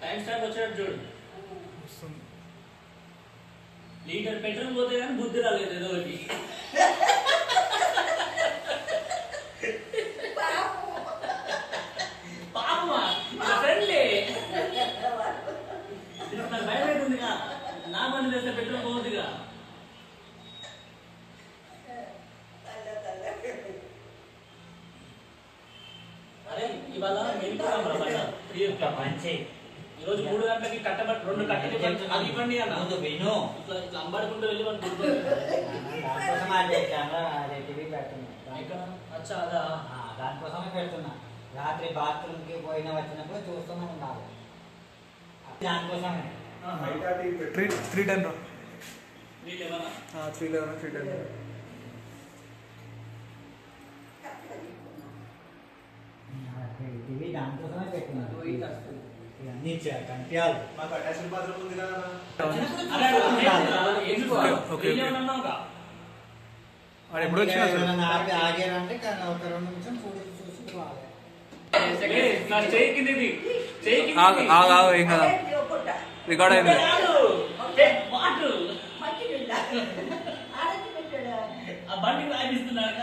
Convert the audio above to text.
Time stop వచ్చాడు చూడు. Litre petrol పోతే కానీ బుద్ధి రాలేదు ఏదో ఒకటి. పాపమా ఫ్రెండ్లీ నాకు భయం అవుతుందిగా. నా మంది తెస్తే పెట్రోల్ పోతుందిగా. అరే ఇవాళ మంచి ఈరోజు 3 గంటలకి కట్టబట్టి 2 కట్టలు అది ఇవ్వండి అన్న. విను ఇట్లా అంబడుకుంటూ వెళ్ళి వాళ్ళు దానికోసమే పెడుతున్నా. రాత్రి బాత్రూమ్ కి పోయిన వచ్చినప్పుడు చూస్తూనే ఉండాలి. దానికోసమే 310 టీవీ దానికోసమే పెట్టినారు. కనిపించాలి మాకు అటాచ్డ్ బాత్రూమ్ ఉంది కదా. ఆగారంటే ఒక 2 నిమిషం చూసి పోవాలి. రికార్డ్ అయింది. బండి ఆగిస్తున్నాక